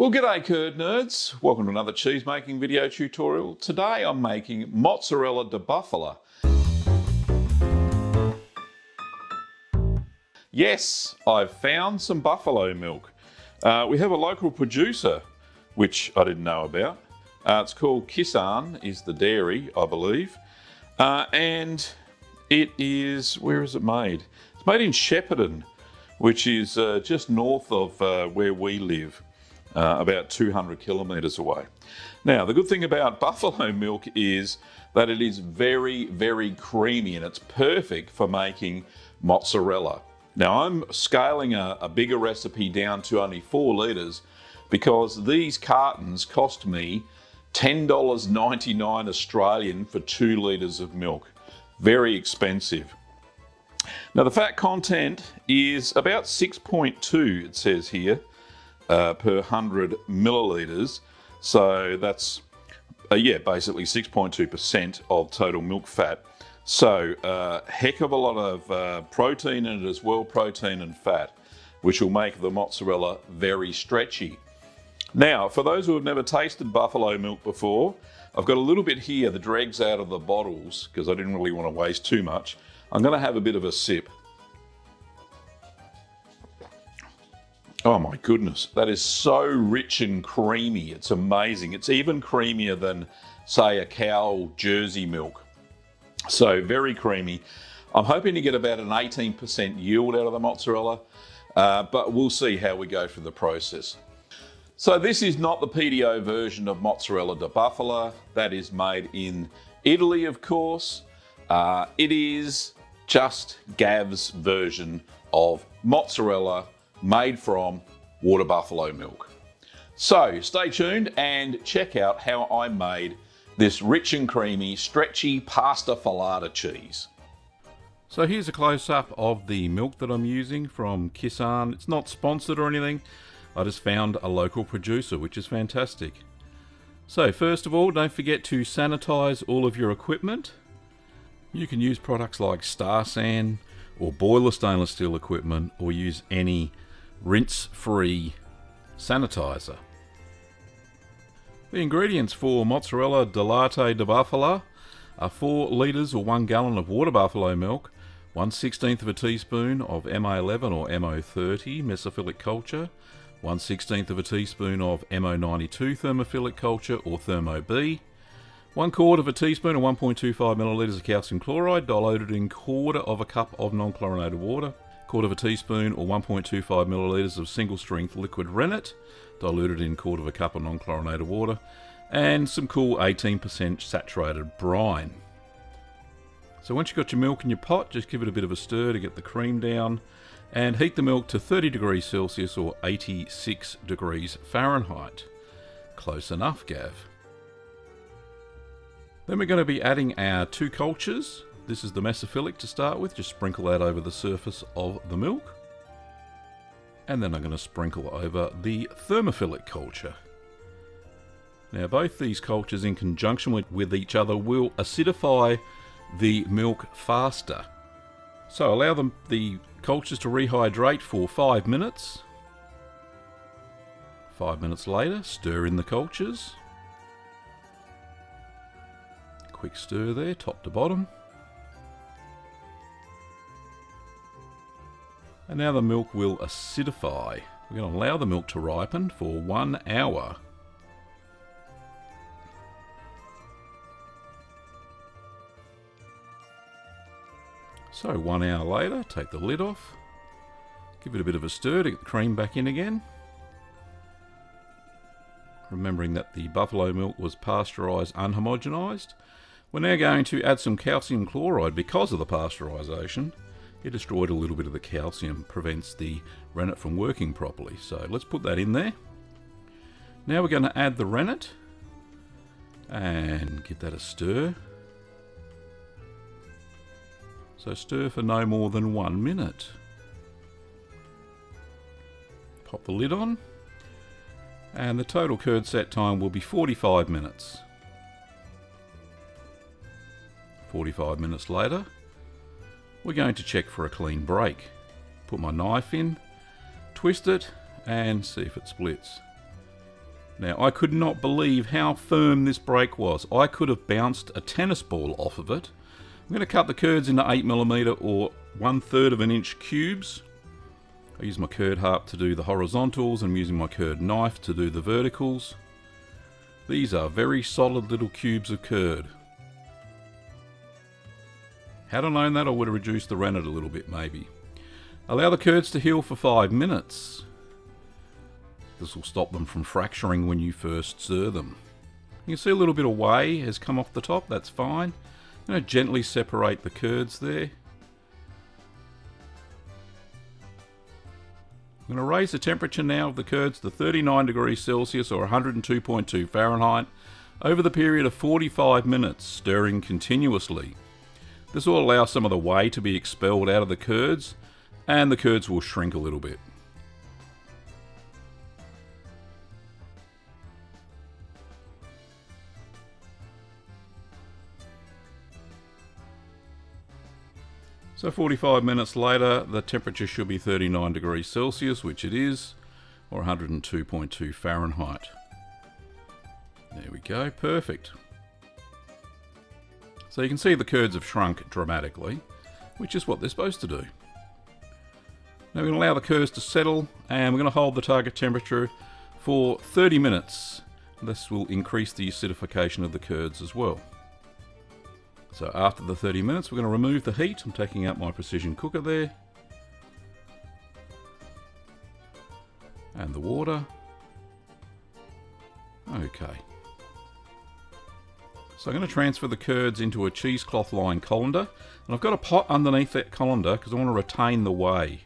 Well, g'day curd nerds. Welcome to another cheese making video tutorial. Today I'm making Mozzarella di Bufala. Yes, I've found some buffalo milk. We have a local producer, which I didn't know about. It's called Kisan, is the dairy, I believe. And it is, where is it made? It's made in Shepparton, which is just north of where we live. About 200 kilometres away. Now, the good thing about buffalo milk is that it is very, very creamy and it's perfect for making mozzarella. Now, I'm scaling a bigger recipe down to only 4 litres because these cartons cost me $10.99 Australian for 2 litres of milk. Very expensive. Now, the fat content is about 6.2, it says here. Per 100 millilitres, so that's basically 6.2% of total milk fat. So heck of a lot of protein in it as well, protein and fat, which will make the mozzarella very stretchy. Now, for those who have never tasted buffalo milk before, I've got a little bit here, the dregs out of the bottles, because I didn't really want to waste too much. I'm going to have a bit of a sip. Oh my goodness, that is so rich and creamy. It's amazing. It's even creamier than, say, a cow Jersey milk. So very creamy. I'm hoping to get about an 18% yield out of the mozzarella, but we'll see how we go through the process. So this is not the PDO version of Mozzarella di Bufala. That is made in Italy, of course. It is just Gav's version of mozzarella made from water buffalo milk. So stay tuned and check out how I made this rich and creamy, stretchy pasta filata cheese. So here's a close-up of the milk that I'm using from Kisan. It's not sponsored or anything. I just found a local producer, which is fantastic. So first of all, don't forget to sanitize all of your equipment. You can use products like Star San or boiler stainless steel equipment, or use any rinse-free sanitizer. The ingredients for Mozzarella di latte di Bufala are 4 litres or 1 gallon of water buffalo milk, 1/16 of a teaspoon of MO11 or MO30 mesophilic culture, 1/16 of a teaspoon of MO92 thermophilic culture or Thermo B, 1/4 of a teaspoon or 1.25 millilitres of calcium chloride diluted in 1/4 of a cup of non-chlorinated water, 1/4 of a teaspoon or 1.25 millilitres of single strength liquid rennet diluted in 1/4 of a cup of non-chlorinated water, and some cool 18% saturated brine. So once you've got your milk in your pot, just give it a bit of a stir to get the cream down, and heat the milk to 30 degrees Celsius or 86 degrees Fahrenheit. Close enough, Gav. Then we're going to be adding our 2 cultures. This is the mesophilic to start with, just sprinkle that over the surface of the milk. And then I'm going to sprinkle over the thermophilic culture. Now both these cultures in conjunction with each other will acidify the milk faster. So allow the cultures to rehydrate for 5 minutes. 5 minutes later, stir in the cultures. Quick stir there, top to bottom. And now the milk will acidify. We're going to allow the milk to ripen for 1 hour. So 1 hour later, take the lid off. Give it a bit of a stir to get the cream back in again. Remembering that the buffalo milk was pasteurised unhomogenised. We're now going to add some calcium chloride because of the pasteurisation. It destroyed a little bit of the calcium, prevents the rennet from working properly. So let's put that in there. Now we're going to add the rennet and give that a stir. So stir for no more than 1 minute. Pop the lid on, and the total curd set time will be 45 minutes. 45 minutes later, we're going to check for a clean break. Put my knife in, twist it, and see if it splits. Now, I could not believe how firm this break was. I could have bounced a tennis ball off of it. I'm going to cut the curds into 8mm or 1/3 of an inch cubes. I use my curd harp to do the horizontals, and I'm using my curd knife to do the verticals. These are very solid little cubes of curd. Had I known that, I would have reduced the rennet a little bit maybe. Allow the curds to heal for 5 minutes. This will stop them from fracturing when you first stir them. You can see a little bit of whey has come off the top, that's fine. I'm going to gently separate the curds there. I'm going to raise the temperature now of the curds to 39 degrees Celsius or 102.2 Fahrenheit over the period of 45 minutes, stirring continuously. This will allow some of the whey to be expelled out of the curds, and the curds will shrink a little bit. So 45 minutes later, the temperature should be 39 degrees Celsius, which it is, or 102.2 Fahrenheit. There we go, perfect. So you can see the curds have shrunk dramatically, which is what they're supposed to do. Now we're going to allow the curds to settle, and we're going to hold the target temperature for 30 minutes. This will increase the acidification of the curds as well. So after the 30 minutes, we're going to remove the heat. I'm taking out my precision cooker there. And the water. Okay. So I'm going to transfer the curds into a cheesecloth lined colander. And I've got a pot underneath that colander because I want to retain the whey.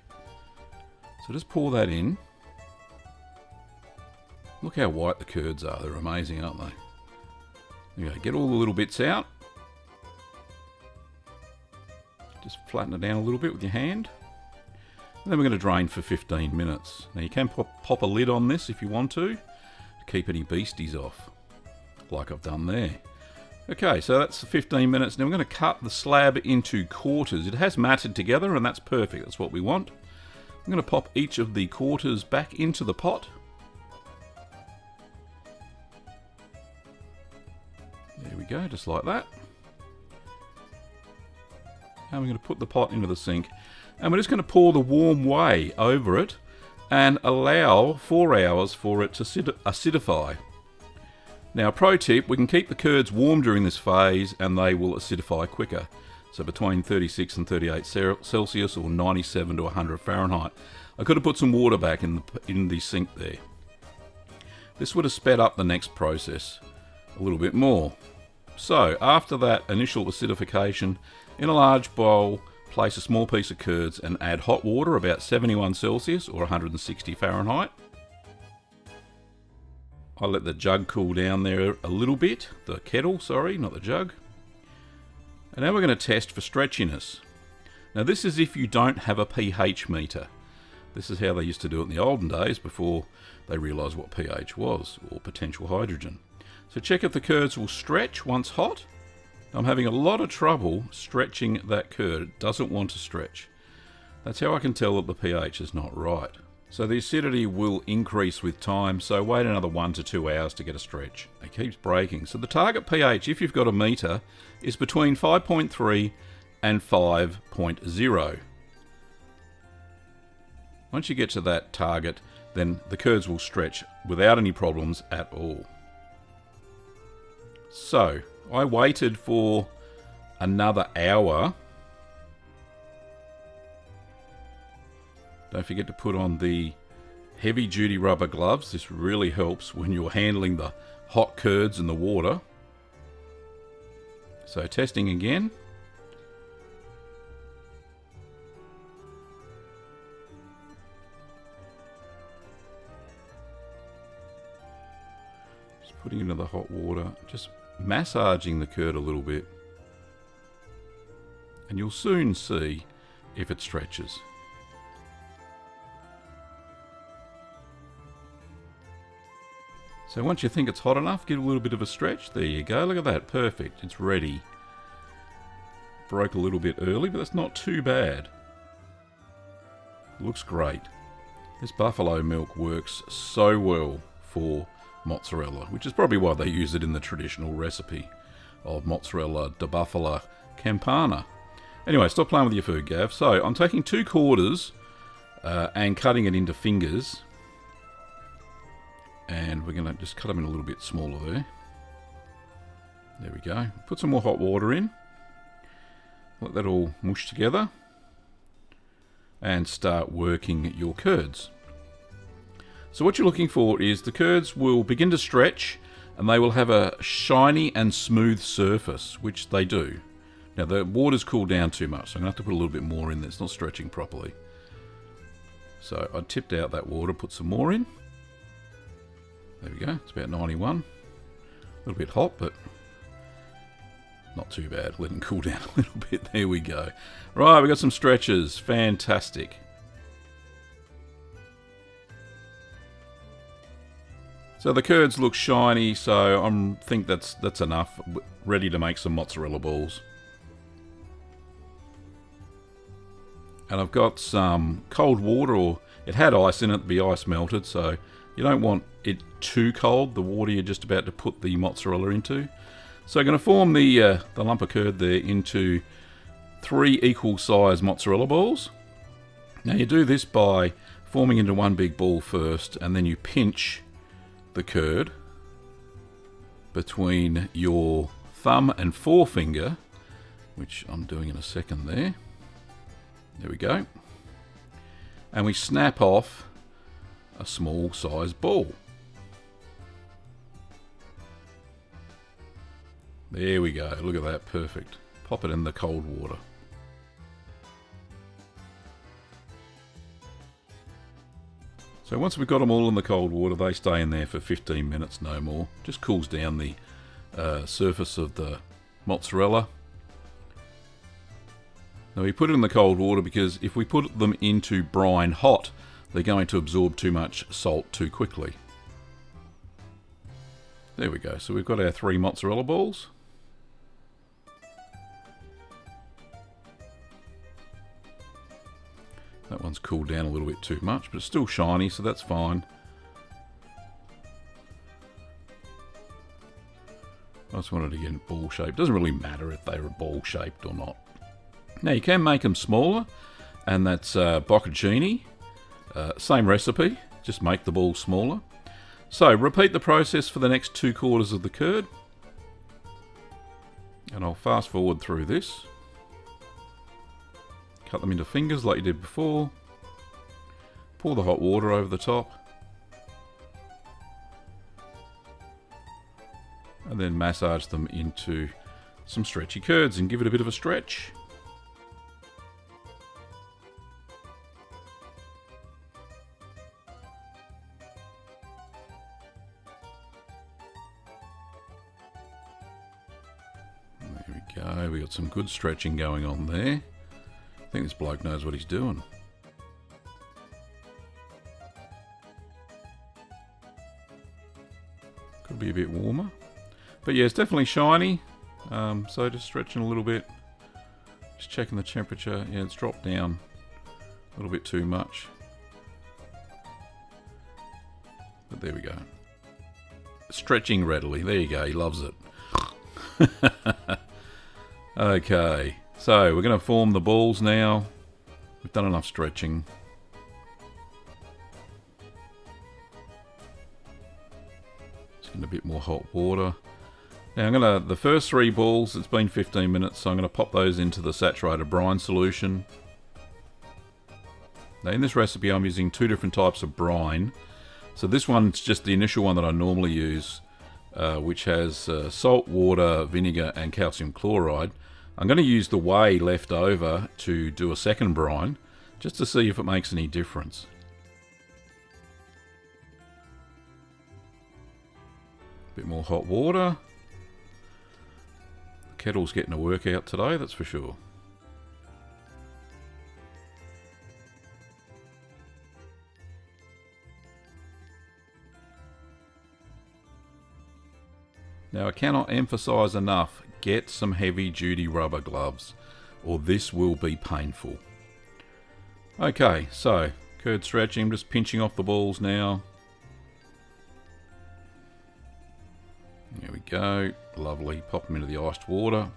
So just pour that in. Look how white the curds are. They're amazing, aren't they? There you go. Get all the little bits out. Just flatten it down a little bit with your hand. And then we're going to drain for 15 minutes. Now you can pop a lid on this if you want to keep any beasties off, like I've done there. Okay, so that's 15 minutes. Now we're going to cut the slab into quarters. It has matted together, and that's perfect. That's what we want. I'm going to pop each of the quarters back into the pot. There we go, just like that. And we're going to put the pot into the sink, and we're just going to pour the warm whey over it and allow 4 hours for it to acidify. Now, pro tip, we can keep the curds warm during this phase and they will acidify quicker. So between 36 and 38 Celsius or 97 to 100 Fahrenheit. I could have put some water back in the sink there. This would have sped up the next process a little bit more. So after that initial acidification, in a large bowl, place a small piece of curds and add hot water about 71 Celsius or 160 Fahrenheit. I let the jug cool down there a little bit, the kettle, sorry, not the jug. And now we're going to test for stretchiness. Now this is if you don't have a pH meter. This is how they used to do it in the olden days before they realised what pH was, or potential hydrogen. So check if the curds will stretch once hot. I'm having a lot of trouble stretching that curd. It doesn't want to stretch. That's how I can tell that the pH is not right. So the acidity will increase with time, so wait another 1 to 2 hours to get a stretch. It keeps breaking. So the target pH, if you've got a meter, is between 5.3 and 5.0. Once you get to that target, then the curds will stretch without any problems at all. So I waited for another hour. Don't forget to put on the heavy duty rubber gloves. This really helps when you're handling the hot curds in the water. So testing again. Just putting it into the hot water, just massaging the curd a little bit. And you'll soon see if it stretches. So once you think it's hot enough, give it a little bit of a stretch. There you go, look at that, perfect, it's ready. Broke a little bit early, but that's not too bad. Looks great. This buffalo milk works so well for mozzarella, which is probably why they use it in the traditional recipe of Mozzarella di Bufala campana. Anyway, stop playing with your food, Gav. So I'm taking 2/4 and cutting it into fingers. And we're going to just cut them in a little bit smaller there. There we go. Put some more hot water in. Let that all mush together. And start working your curds. So what you're looking for is the curds will begin to stretch and they will have a shiny and smooth surface, which they do. Now the water's cooled down too much, so I'm going to have to put a little bit more in there. It's not stretching properly. So I tipped out that water, put some more in. There we go, it's about 91. A little bit hot, but not too bad. Let it cool down a little bit. There we go. Right, we've got some stretches. Fantastic. So the curds look shiny, so I think that's enough. Ready to make some mozzarella balls. And I've got some cold water, or it had ice in it, the ice melted, so you don't want it too cold, the water you're just about to put the mozzarella into. So I'm going to form the lump of curd there into 3 equal size mozzarella balls. Now you do this by forming into one big ball first, and then you pinch the curd between your thumb and forefinger, which I'm doing in a second there. There we go. And we snap off a small size ball. There we go. Look at that. Perfect. Pop it in the cold water. So once we've got them all in the cold water, they stay in there for 15 minutes, no more. Just cools down the surface of the mozzarella. Now we put it in the cold water because if we put them into brine hot, they're going to absorb too much salt too quickly. There we go. So we've got our 3 mozzarella balls. That one's cooled down a little bit too much, but it's still shiny, so that's fine. I just wanted to get it ball shaped. Doesn't really matter if they were ball shaped or not. Now you can make them smaller, and that's bocconcini. Same recipe, just make the balls smaller. So repeat the process for the next 2/4 of the curd. And I'll fast forward through this. Cut them into fingers like you did before. Pour the hot water over the top. And then massage them into some stretchy curds and give it a bit of a stretch. There we go, we got some good stretching going on there. I think this bloke knows what he's doing. Could be a bit warmer. But yeah, it's definitely shiny. So just stretching a little bit. Just checking the temperature. Yeah, it's dropped down a little bit too much. But there we go. Stretching readily. There you go. He loves it. Okay. So we're going to form the balls now. We've done enough stretching. Just getting a bit more hot water. Now the first 3 balls, it's been 15 minutes, so I'm going to pop those into the saturated brine solution. Now in this recipe I'm using 2 different types of brine. So this one's just the initial one that I normally use, which has salt, water, vinegar and calcium chloride. I'm going to use the whey left over to do a second brine, just to see if it makes any difference. A bit more hot water. The kettle's getting a workout today, that's for sure. Now I cannot emphasize enough, get some heavy duty rubber gloves or this will be painful. Okay, so curd stretching, I'm just pinching off the balls now. go. Lovely. Pop them into the iced water.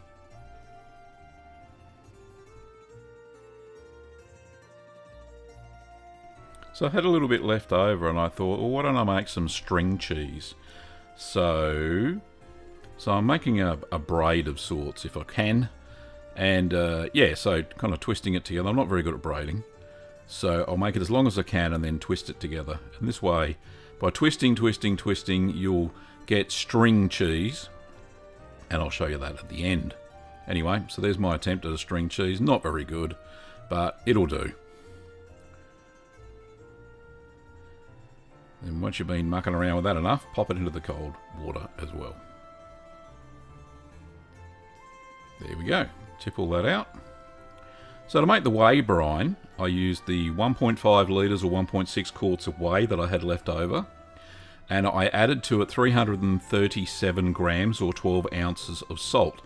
So I had a little bit left over and I thought, well, why don't I make some string cheese? So I'm making a braid of sorts if I can. And yeah, so kind of twisting it together. I'm not very good at braiding. So I'll make it as long as I can and then twist it together. And this way, by twisting, you'll get string cheese. And I'll show you that at the end. Anyway, so there's my attempt at a string cheese. Not very good, but it'll do. And once you've been mucking around with that enough, pop it into the cold water as well. There we go. Tip all that out. So to make the whey brine, I used the 1.5 litres or 1.6 quarts of whey that I had left over. And I added to it 337 grams or 12 ounces of salt.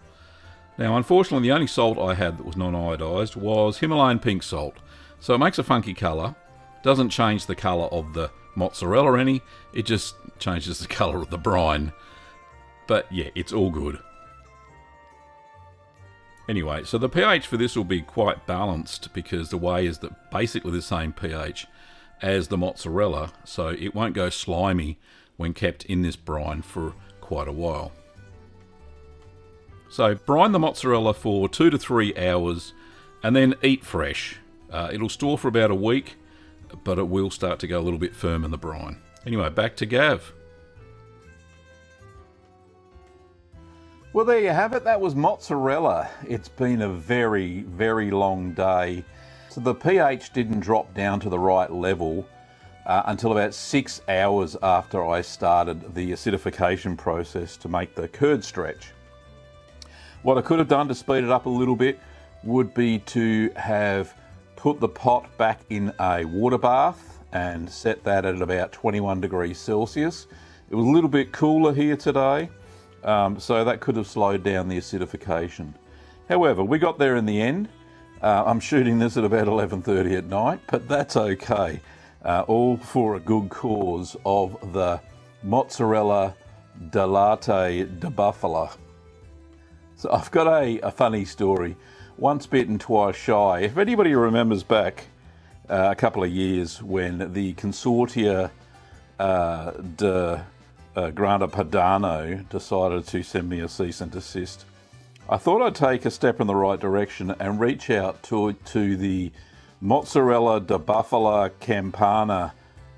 Now, unfortunately, the only salt I had that was non-iodised was Himalayan pink salt. So it makes a funky colour. Doesn't change the colour of the mozzarella any, it just changes the colour of the brine. But yeah, it's all good. Anyway, so the pH for this will be quite balanced because the whey is basically the same pH as the mozzarella, so it won't go slimy when kept in this brine for quite a while. So brine the mozzarella for 2 to 3 hours and then eat fresh. It'll store for about a week, but it will start to go a little bit firm in the brine. Anyway, back to Gav. Well, there you have it. That was mozzarella. It's been a very, very long day. So the pH didn't drop down to the right level until about 6 hours after I started the acidification process to make the curd stretch. What I could have done to speed it up a little bit would be to have put the pot back in a water bath and set that at about 21 degrees Celsius. It was a little bit cooler here today, so that could have slowed down the acidification. However, we got there in the end. I'm shooting this at about 11:30 at night, but that's okay. All for a good cause of the Mozzarella di latte di Bufala. So I've got a funny story. Once bitten, twice shy. If anybody remembers back a couple of years when the Consortia de Grande Padano decided to send me a cease and desist, I thought I'd take a step in the right direction and reach out to the Mozzarella di Bufala Campana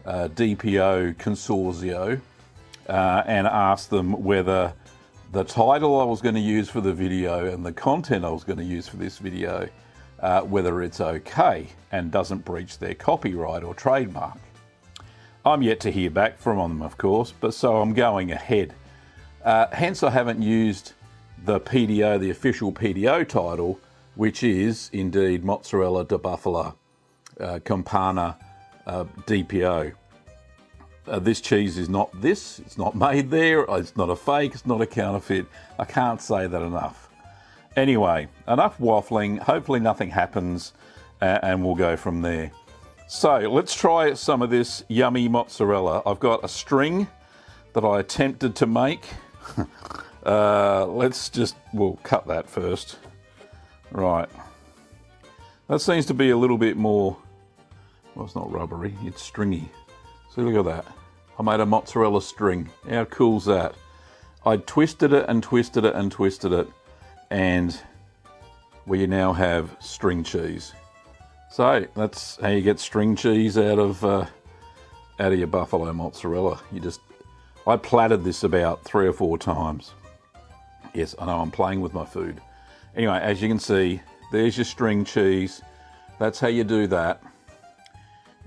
DPO Consorzio and ask them whether the title I was going to use for the video and the content I was going to use for this video, whether it's okay and doesn't breach their copyright or trademark. I'm yet to hear back from them, of course, but so I'm going ahead. Hence I haven't used the PDO, the official PDO title, which is indeed Mozzarella di Bufala Campana DPO. This cheese is not this, it's not made there, it's not a fake, it's not a counterfeit. I can't say that enough. Anyway, enough waffling, hopefully nothing happens and we'll go from there. So let's try some of this yummy mozzarella. I've got a string that I attempted to make. We'll cut that first. Right. That seems to be a little bit more, well, it's not rubbery, it's stringy. See, look at that. I made a mozzarella string. How cool's that? I twisted it and twisted it and twisted it, and we now have string cheese. So that's how you get string cheese out of your buffalo mozzarella. I platted this about 3 or 4 times. Yes, I know I'm playing with my food. Anyway, as you can see, there's your string cheese. That's how you do that.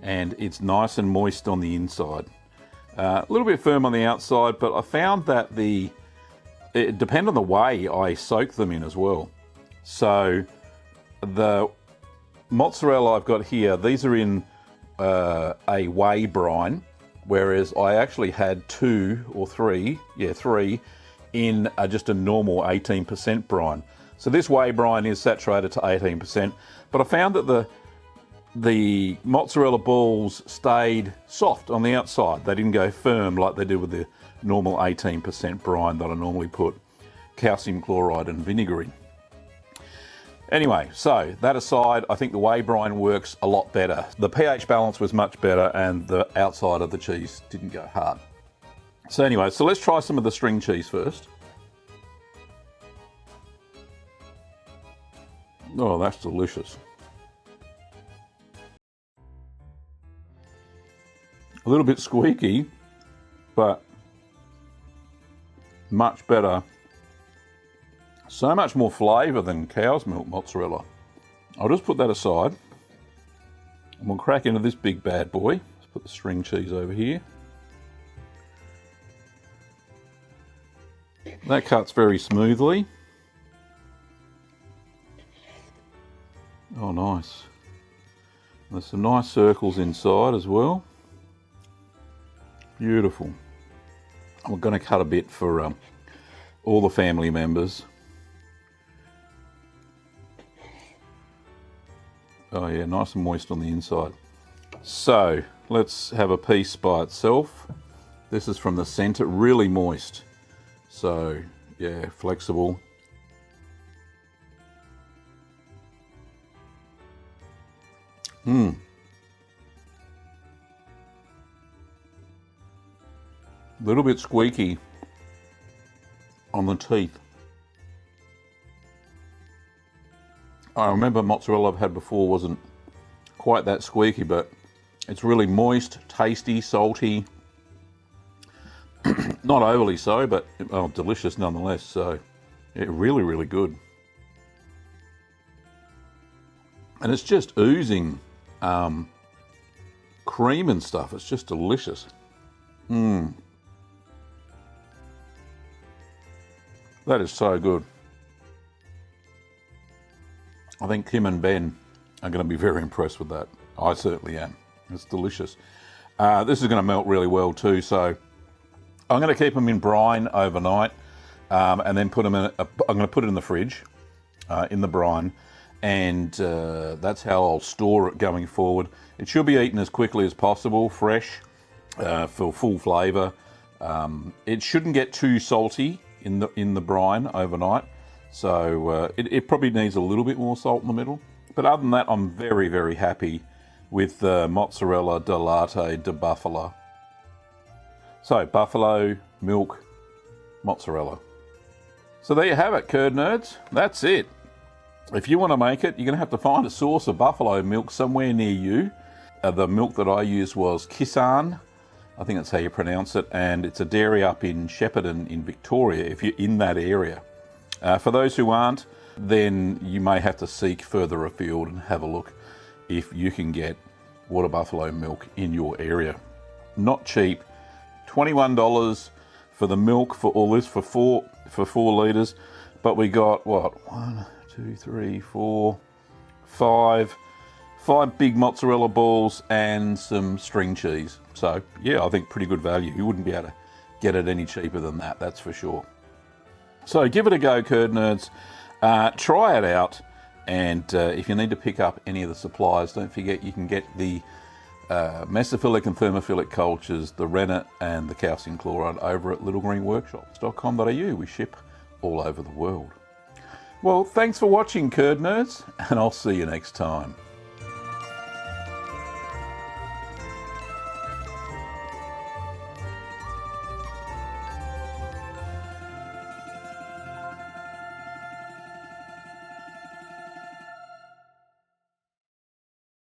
And it's nice and moist on the inside. A little bit firm on the outside, but I found that it depends on the way I soak them in as well. So the mozzarella I've got here, these are in a whey brine, whereas I actually had 2 or 3 in just a normal 18% brine. So this whey brine is saturated to 18%, but I found that the mozzarella balls stayed soft on the outside. They didn't go firm like they do with the normal 18% brine that I normally put calcium chloride and vinegar in. Anyway, so that aside, I think the whey brine works a lot better. The pH balance was much better and the outside of the cheese didn't go hard. So anyway, so let's try some of the string cheese first. Oh, that's delicious. A little bit squeaky, but much better. So much more flavour than cow's milk mozzarella. I'll just put that aside. And we'll crack into this big bad boy. Let's put the string cheese over here. That cuts very smoothly. Oh, nice. There's some nice circles inside as well. Beautiful. I'm going to cut a bit for all the family members. Oh yeah, nice and moist on the inside. So let's have a piece by itself. This is from the centre, really moist. So yeah, flexible. A little bit squeaky on the teeth. I remember mozzarella I've had before wasn't quite that squeaky, but it's really moist, tasty, salty. Not overly so, but delicious nonetheless. So yeah, really, really good. And it's just oozing cream and stuff. It's just delicious. That is so good. I think Kim and Ben are going to be very impressed with that. I certainly am. It's delicious. This is going to melt really well too, so I'm going to keep them in brine overnight and then put them in. I'm going to put it in the fridge, in the brine, and that's how I'll store it going forward. It should be eaten as quickly as possible, fresh, for full flavour. It shouldn't get too salty in the brine overnight. So it probably needs a little bit more salt in the middle. But other than that, I'm very, very happy with the Mozzarella di latte di Bufala. So, buffalo milk mozzarella. So there you have it, curd nerds. That's it. If you want to make it, you're going to have to find a source of buffalo milk somewhere near you. The milk that I used was Kisan. I think that's how you pronounce it. And it's a dairy up in Shepparton in Victoria, if you're in that area. For those who aren't, then you may have to seek further afield and have a look if you can get water buffalo milk in your area. Not cheap. $21 for the milk for all this for 4 litres, but we got what, 1, 2, 3, 4, 5 big mozzarella balls and some string cheese. So yeah, I think pretty good value. You wouldn't be able to get it any cheaper than that, that's for sure. So give it a go, curd nerds. Try it out, and if you need to pick up any of the supplies, don't forget you can get the mesophilic and thermophilic cultures, the rennet and the calcium chloride over at littlegreenworkshops.com.au. We ship all over the world. Well, thanks for watching, curd nerds, and I'll see you next time.